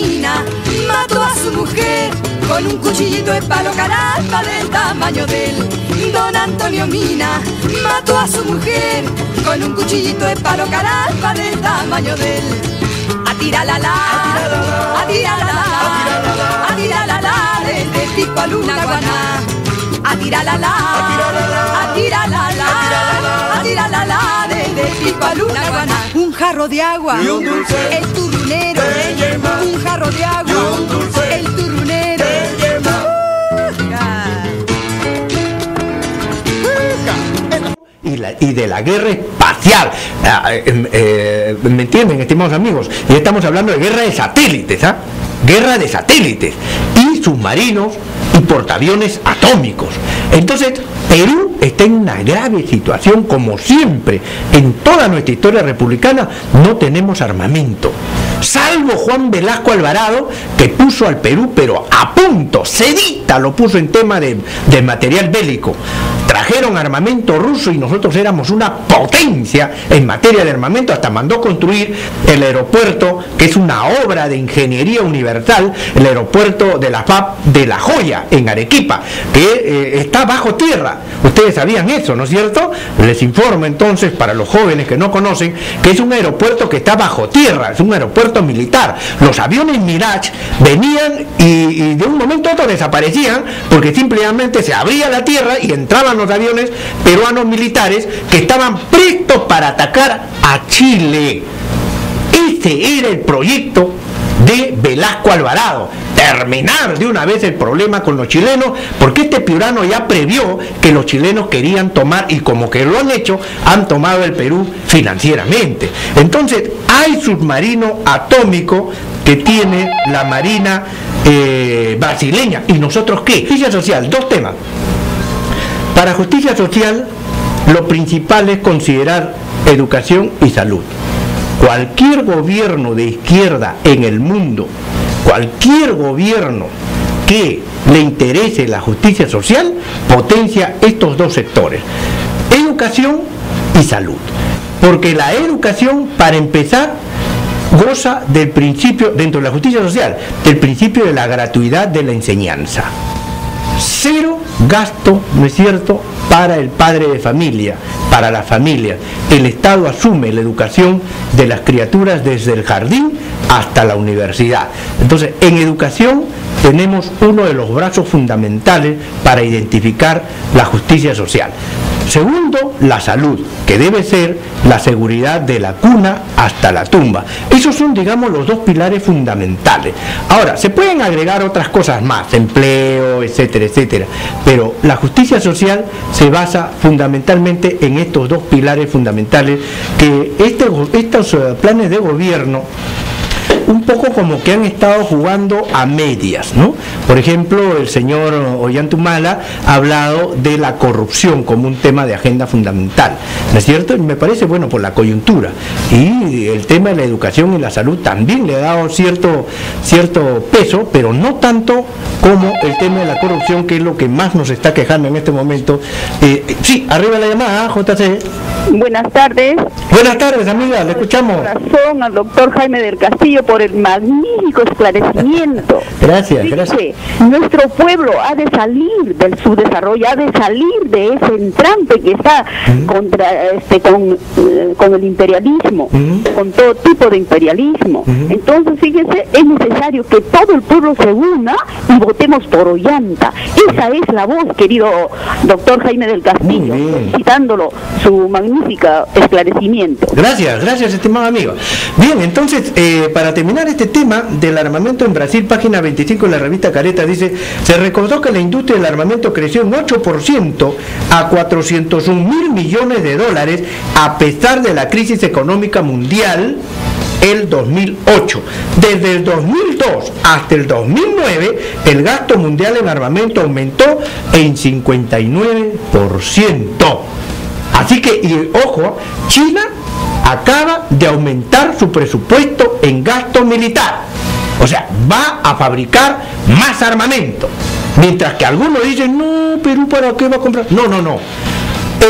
Mina mató a su mujer con un cuchillito de palo carapa del tamaño de él. Don Antonio Mina mató a su mujer con un cuchillito de palo carapa del tamaño de él. A tira la la, a tira la la, a tira la la, desde Pico a Luna Guaná. A tira la la, a tira la la, a tira la la, desde Pico a Luna Guaná. Un jarro de agua y un dulce, el turrunero. Un jarro de agua y un dulce, el turrunero. Y de la guerra espacial. ¿Me entienden, estimados amigos? Y estamos hablando de guerra de satélites, ¿ah? Guerra de satélites y submarinos y portaaviones atómicos. Entonces, Perú está en una grave situación, como siempre. En toda nuestra historia republicana no tenemos armamento. Salvo Juan Velasco Alvarado, que puso al Perú, pero a punto, sedita lo puso en tema de material bélico. Trajeron armamento ruso y nosotros éramos una potencia en materia de armamento, hasta mandó construir el aeropuerto, que es una obra de ingeniería universal, el aeropuerto de la FAB de La Joya, en Arequipa, que está bajo tierra. Ustedes sabían eso, ¿no es cierto? Les informo entonces, para los jóvenes que no conocen, que es un aeropuerto que está bajo tierra, es un aeropuerto militar. Los aviones Mirage venían y de un momento a otro desaparecían, porque simplemente se abría la tierra y entraban los aviones peruanos militares que estaban prestos para atacar a Chile. Ese era el proyecto de Velasco Alvarado, terminar de una vez el problema con los chilenos, porque este piurano ya previó que los chilenos querían tomar, y como que lo han hecho, han tomado el Perú financieramente. Entonces hay submarino atómico que tiene la Marina brasileña. ¿Y nosotros qué? Justicia social, dos temas. Para justicia social, lo principal es considerar educación y salud. Cualquier gobierno de izquierda en el mundo, cualquier gobierno que le interese la justicia social, potencia estos dos sectores, educación y salud. Porque la educación, para empezar, goza del principio, dentro de la justicia social, del principio de la gratuidad de la enseñanza. Cero gasto, ¿no es cierto?, para el padre de familia, para la familia. El Estado asume la educación de las criaturas desde el jardín hasta la universidad. Entonces, en educación tenemos uno de los brazos fundamentales para identificar la justicia social. Segundo, la salud, que debe ser la seguridad de la cuna hasta la tumba. Esos son, digamos, los dos pilares fundamentales. Ahora, se pueden agregar otras cosas más, empleo, etcétera, etcétera, pero la justicia social se basa fundamentalmente en estos dos pilares fundamentales, que estos planes de gobierno un poco como que han estado jugando a medias, ¿no? Por ejemplo, el señor Ollantumala ha hablado de la corrupción como un tema de agenda fundamental, ¿no es cierto? Y me parece bueno por la coyuntura. Y el tema de la educación y la salud también le ha dado cierto peso, pero no tanto como el tema de la corrupción, que es lo que más nos está quejando en este momento. Sí, arriba la llamada, JC. Buenas tardes. Buenas tardes, amiga, le escuchamos. Corazón al doctor Jaime del Castillo por el magnífico esclarecimiento. Gracias, gracias. Nuestro pueblo ha de salir del subdesarrollo, ha de salir de ese entrante que está contra con el imperialismo, con todo tipo de imperialismo. Entonces, fíjense, es necesario que todo el pueblo se una y votemos por Ollanta. Esa es la voz, querido doctor Jaime del Castillo, citándolo, su magnífico esclarecimiento. Gracias, gracias, estimado amigo. Bien, entonces, para terminar este tema del armamento en Brasil, página 25 de la revista Careta, dice: se recordó que la industria del armamento creció en 8% a 401.000 millones de dólares a pesar de la crisis económica mundial el 2008. Desde el 2002 hasta el 2009, el gasto mundial en armamento aumentó en 59%. Así que, y ojo, China acaba de aumentar su presupuesto en gasto militar. O sea, va a fabricar más armamento. Mientras que algunos dicen, no, Perú, ¿para qué va a comprar? No, no, no.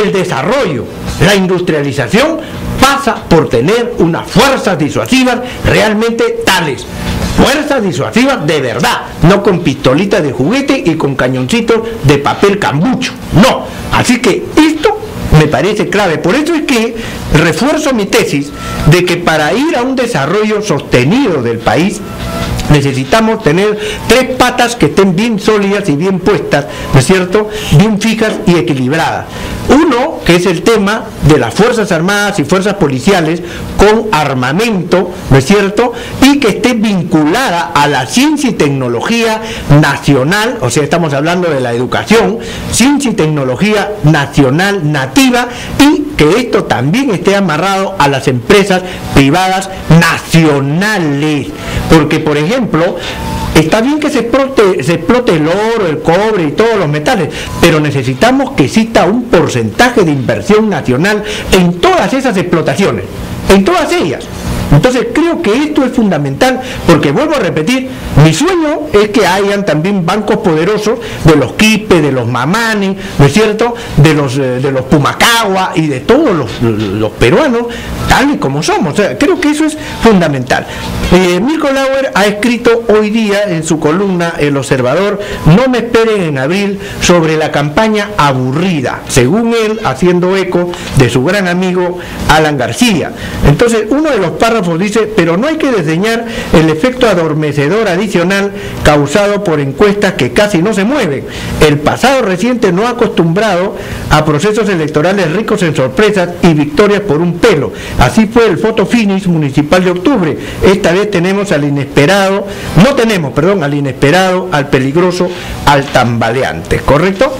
El desarrollo, la industrialización pasa por tener unas fuerzas disuasivas realmente tales. fuerza disuasiva de verdad, no con pistolitas de juguete y con cañoncitos de papel cambucho, no. Así que esto me parece clave. Por eso es que refuerzo mi tesis de que para ir a un desarrollo sostenido del país necesitamos tener tres patas que estén bien sólidas y bien puestas, ¿no es cierto?, bien fijas y equilibradas. Uno, que es el tema de las Fuerzas Armadas y Fuerzas Policiales con armamento, ¿no es cierto?, y que esté vinculada a la ciencia y tecnología nacional, o sea, estamos hablando de la educación, ciencia y tecnología nacional nativa, y que esto también esté amarrado a las empresas privadas nacionales, porque por ejemplo, está bien que se explote el oro, el cobre y todos los metales, pero necesitamos que exista un porcentaje de inversión nacional en todas esas explotaciones, en todas ellas. Entonces creo que esto es fundamental, porque vuelvo a repetir, mi sueño es que hayan también bancos poderosos de los Quipe, de los Mamani, ¿no es cierto?, de los Pumacagua y de todos los peruanos, tal y como somos. O sea, creo que eso es fundamental. Mirko Lauer ha escrito hoy día en su columna El Observador, no me esperen en abril, sobre la campaña aburrida, según él, haciendo eco de su gran amigo Alan García. Entonces, uno de los párrafos dice, pero no hay que desdeñar el efecto adormecedor adicional causado por encuestas que casi no se mueven. El pasado reciente no ha acostumbrado a procesos electorales ricos en sorpresas y victorias por un pelo. Así fue el photo finish municipal de octubre. Esta vez tenemos al inesperado, al peligroso, al tambaleante, ¿correcto?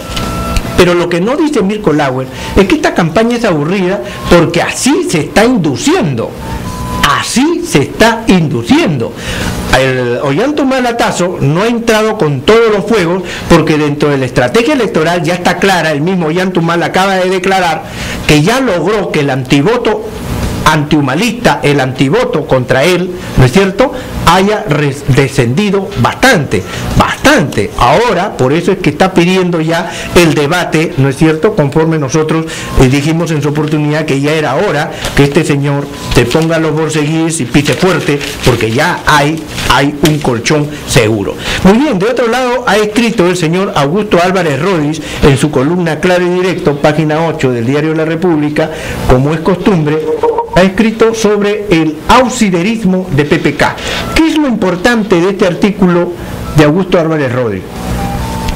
Pero lo que no dice Mirko Lauer es que esta campaña es aburrida porque así se está induciendo. Así se está induciendo. El Ollantaytamala no ha entrado con todos los fuegos porque dentro de la estrategia electoral ya está clara. El mismo Ollantaytamala acaba de declarar que ya logró que el antivoto antihumalista, el antivoto contra él, ¿no es cierto?, haya descendido bastante. Ahora, por eso es que está pidiendo ya el debate, ¿no es cierto?, conforme nosotros dijimos en su oportunidad que ya era hora que este señor se ponga los borceguíes y pise fuerte, porque ya hay un colchón seguro. Muy bien, de otro lado ha escrito el señor Augusto Álvarez Rodríguez en su columna Claro y Directo, página 8 del diario La República, como es costumbre, ha escrito sobre el auxiliarismo de PPK. ¿Qué es lo importante de este artículo de Augusto Álvarez Rodríguez?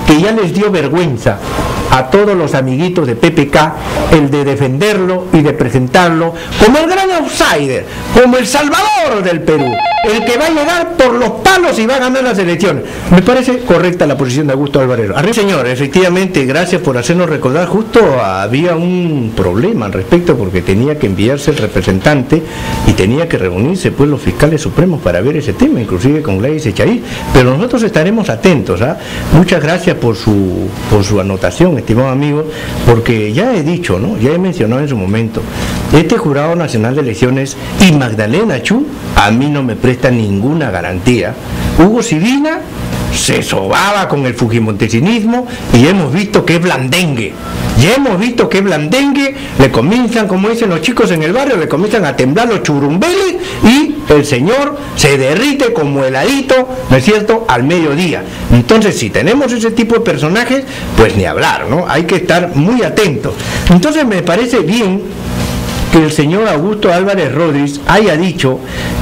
Que ya les dio vergüenza a todos los amiguitos de PPK el de defenderlo y de presentarlo como el gran outsider, como el salvador del Perú, el que va a llegar por los palos y va a ganar las elecciones. Me parece correcta la posición de Augusto Álvarez. Señor, efectivamente, gracias por hacernos recordar. Justo había un problema al respecto, porque tenía que enviarse el representante y tenía que reunirse pues los fiscales supremos para ver ese tema, inclusive con Gladys Echaíz, pero nosotros estaremos atentos, ¿ah? Muchas gracias por su anotación, estimado amigo, porque ya he dicho, ¿no?, ya he mencionado en su momento, este Jurado Nacional de Elecciones y Magdalena Chu a mí no me presta ninguna garantía. Hugo Civina se sobaba con el fujimontesinismo y hemos visto que es blandengue. Le comienzan, como dicen los chicos en el barrio, le comienzan a temblar los churumbeles y el señor se derrite como heladito, ¿no es cierto?, al mediodía. Entonces, si tenemos ese tipo de personajes, pues ni hablar, ¿no? Hay que estar muy atentos. Entonces, me parece bien que el señor Augusto Álvarez Rodríguez haya dicho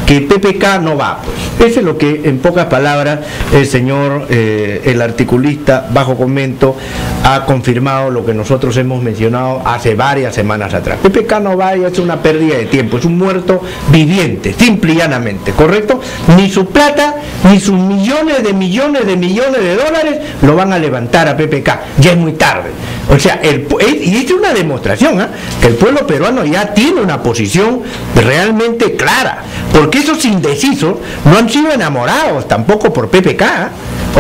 que PPK no va, pues. Eso es lo que, en pocas palabras, el señor, el articulista bajo comento, ha confirmado lo que nosotros hemos mencionado hace varias semanas atrás. PPK no va y es una pérdida de tiempo, es un muerto viviente, simple y llanamente, ¿correcto? Ni su plata, ni sus millones de dólares lo van a levantar a PPK, ya es muy tarde. O sea, y es una demostración, ¿eh?, que el pueblo peruano ya tiene una posición realmente clara, porque esos indecisos no han sido enamorados tampoco por PPK,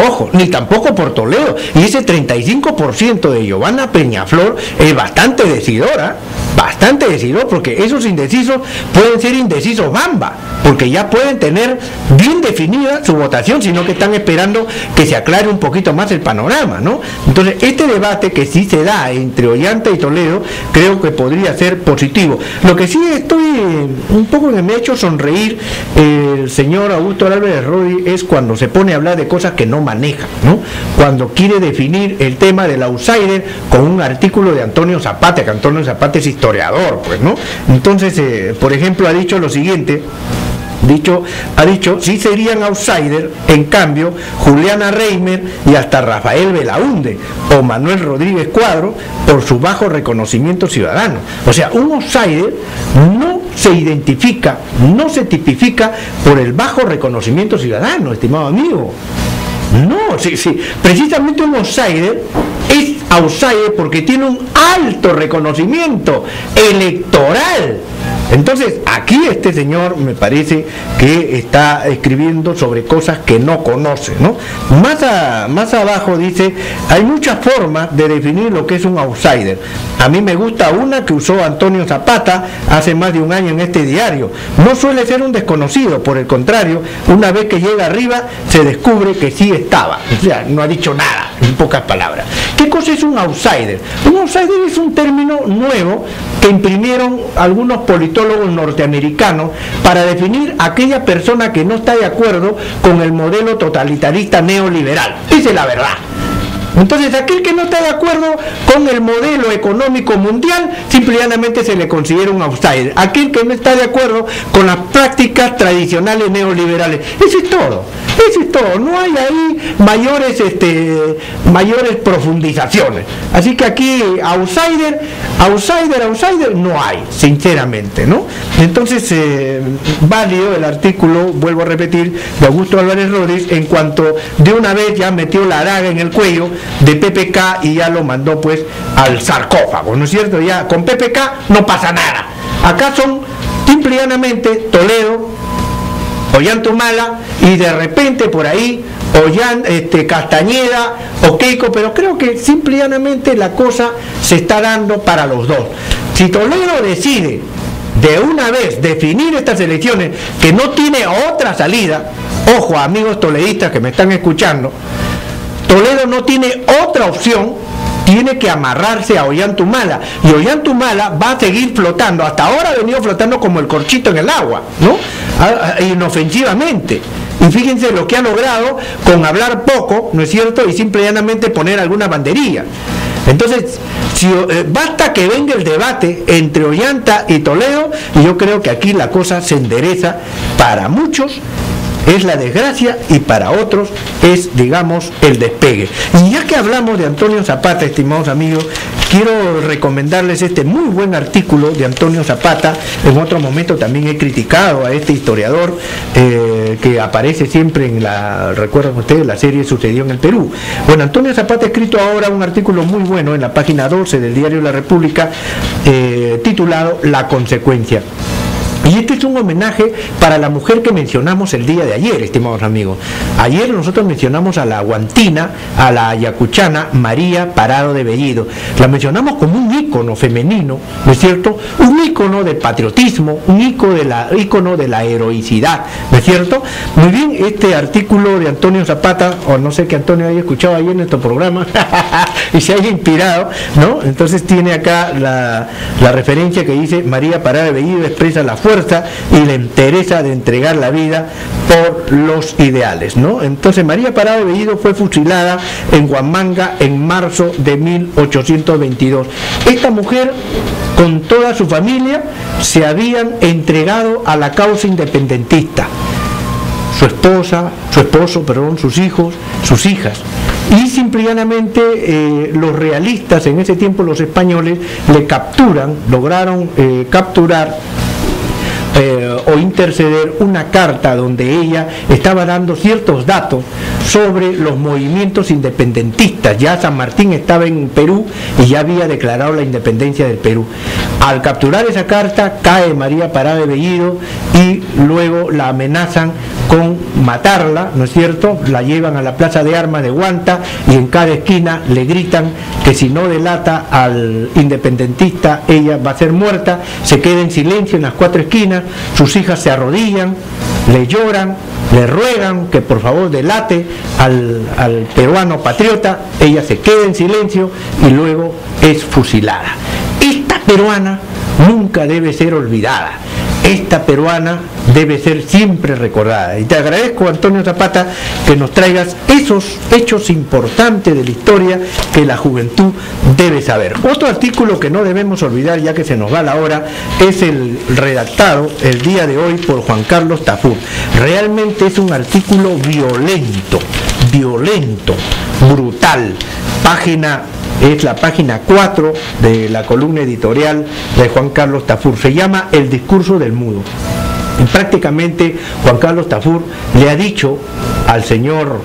ojo, ni tampoco por Toledo, y ese 35% de Giovanna Peñaflor es bastante decidora. bastante decididos, porque esos indecisos pueden ser indecisos bamba, porque ya pueden tener bien definida su votación, sino que están esperando que se aclare un poquito más el panorama, ¿no? Entonces, este debate que sí se da entre Ollanta y Toledo, creo que podría ser positivo. Lo que sí estoy un poco que me ha hecho sonreír el señor Augusto Álvarez Rodríguez es cuando se pone a hablar de cosas que no maneja, ¿no? Cuando quiere definir el tema del outsider con un artículo de Antonio Zapata, que Antonio Zapata es historiador, pues, ¿no? Entonces, por ejemplo, ha dicho lo siguiente. Ha dicho, sí serían outsider, en cambio, Juliana Reimer y hasta Rafael Belaúnde o Manuel Rodríguez Cuadro por su bajo reconocimiento ciudadano. O sea, un outsider no se identifica, no se tipifica por el bajo reconocimiento ciudadano, estimado amigo. No, sí, precisamente un outsider es outsider porque tiene un alto reconocimiento electoral. Entonces, aquí este señor me parece que está escribiendo sobre cosas que no conoce, ¿no? Más abajo dice, hay muchas formas de definir lo que es un outsider. A mí me gusta una que usó Antonio Zapata hace más de un año en este diario. No suele ser un desconocido, por el contrario, una vez que llega arriba se descubre que sí estaba. O sea, no ha dicho nada, en pocas palabras. ¿Qué cosa es un outsider? Un outsider es un término nuevo que imprimieron algunos politólogos norteamericanos para definir a aquella persona que no está de acuerdo con el modelo totalitarista neoliberal. Esa es la verdad. Entonces, aquel que no está de acuerdo con el modelo económico mundial, simplemente se le considera un outsider. Aquel que no está de acuerdo con las prácticas tradicionales neoliberales. Eso es todo. Eso es todo. No hay ahí mayores profundizaciones. Así que aquí, outsider, no hay, sinceramente, ¿no? Entonces, válido el artículo, vuelvo a repetir, de Augusto Álvarez Rodríguez, en cuanto de una vez ya metió la daga en el cuello de PPK y ya lo mandó pues al sarcófago, ¿no es cierto? Ya con PPK no pasa nada. Acá son simplemente Toledo, Ollanta Humala y de repente por ahí Castañeda o Keiko, pero creo que simplemente la cosa se está dando para los dos. Si Toledo decide de una vez definir estas elecciones, que no tiene otra salida, ojo amigos toledistas que me están escuchando, Toledo no tiene otra opción, tiene que amarrarse a Ollanta Humala, y Ollanta Humala va a seguir flotando. Hasta ahora ha venido flotando como el corchito en el agua, ¿no? Inofensivamente. Y fíjense lo que ha logrado con hablar poco, ¿no es cierto? Y simplemente poner alguna banderilla. Entonces, basta que venga el debate entre Ollanta y Toledo, y yo creo que aquí la cosa se endereza. Para muchos es la desgracia y para otros es, digamos, el despegue. Y ya que hablamos de Antonio Zapata, estimados amigos, quiero recomendarles este muy buen artículo de Antonio Zapata. En otro momento también he criticado a este historiador que aparece siempre en recuerdan ustedes, la serie Sucedió en el Perú. Bueno, Antonio Zapata ha escrito ahora un artículo muy bueno en la página 12 del diario La República, titulado La consecuencia. Y este es un homenaje para la mujer que mencionamos el día de ayer, estimados amigos. Ayer nosotros mencionamos a la guantina, a la ayacuchana María Parado de Bellido. La mencionamos como un ícono femenino, ¿no es cierto? Un ícono del patriotismo, un ícono de la heroicidad, ¿no es cierto? Muy bien, este artículo de Antonio Zapata, o no sé que Antonio haya escuchado ayer en nuestro programa y se haya inspirado, ¿no? Entonces tiene acá la referencia que dice: María Parado de Bellido expresa la fuerza y la entereza de entregar la vida por los ideales, ¿no? Entonces María Parado de Bellido fue fusilada en Huamanga en marzo de 1822. Esta mujer con toda su familia se habían entregado a la causa independentista. Su esposo, sus hijos, sus hijas. Y simplemente los realistas, en ese tiempo los españoles, lograron capturar o interceder una carta donde ella estaba dando ciertos datos sobre los movimientos independentistas. Ya San Martín estaba en Perú y ya había declarado la independencia del Perú. Al capturar esa carta cae María Parada de Bellido y luego la amenazan con matarla, ¿no es cierto? La llevan a la Plaza de Armas de Huanta y en cada esquina le gritan que si no delata al independentista ella va a ser muerta. Se queda en silencio en las 4 esquinas, sus hijas se arrodillan, le lloran, le ruegan que por favor delate al peruano patriota. Ella se queda en silencio y luego es fusilada. Esta peruana nunca debe ser olvidada. Esta peruana debe ser siempre recordada. Y te agradezco, Antonio Zapata, que nos traigas esos hechos importantes de la historia que la juventud debe saber. Otro artículo que no debemos olvidar, ya que se nos va la hora, es el redactado el día de hoy por Juan Carlos Tafur. Realmente es un artículo violento, brutal. Es la página 4 de la columna editorial de Juan Carlos Tafur. Se llama El discurso del mudo. Y prácticamente Juan Carlos Tafur le ha dicho al señor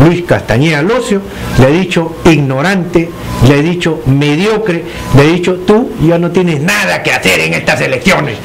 Luis Castañeda Locio, le ha dicho ignorante, le ha dicho mediocre, le ha dicho tú ya no tienes nada que hacer en estas elecciones.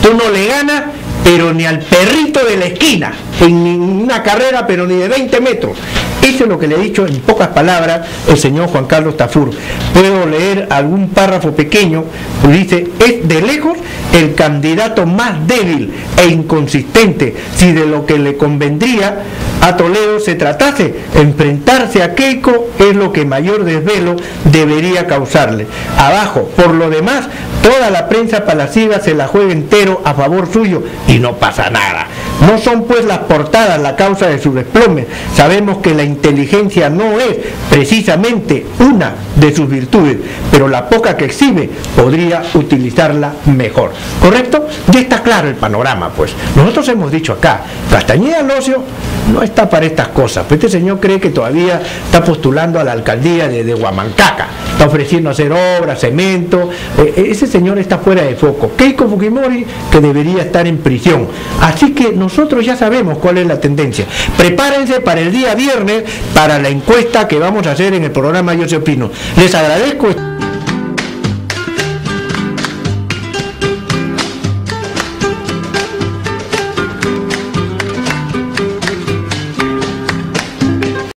Tú no le ganas, pero ni al perrito de la esquina, en ninguna carrera, pero ni de 20 metros. Eso es lo que le ha dicho en pocas palabras el señor Juan Carlos Tafur. Puedo leer algún párrafo pequeño, dice: es de lejos el candidato más débil e inconsistente. Si de lo que le convendría a Toledo se tratase, enfrentarse a Keiko es lo que mayor desvelo debería causarle. Abajo, por lo demás, toda la prensa palaciega se la juega entero a favor suyo y no pasa nada. No son pues las portadas la causa de su desplome. Sabemos que la inteligencia no es precisamente una de sus virtudes, pero la poca que exhibe podría utilizarla mejor. ¿Correcto? Ya está claro el panorama, pues. Nosotros hemos dicho acá, Castañeda Locio no está para estas cosas. Pues este señor cree que todavía está postulando a la alcaldía de Huamancaca, está ofreciendo hacer obras, cemento. Ese señor está fuera de foco. Keiko Fujimori, que debería estar en prisión. Así que nosotros ya sabemos cuál es la tendencia. Prepárense para el día viernes para la encuesta que vamos a hacer en el programa Yo Se Opino. Les agradezco.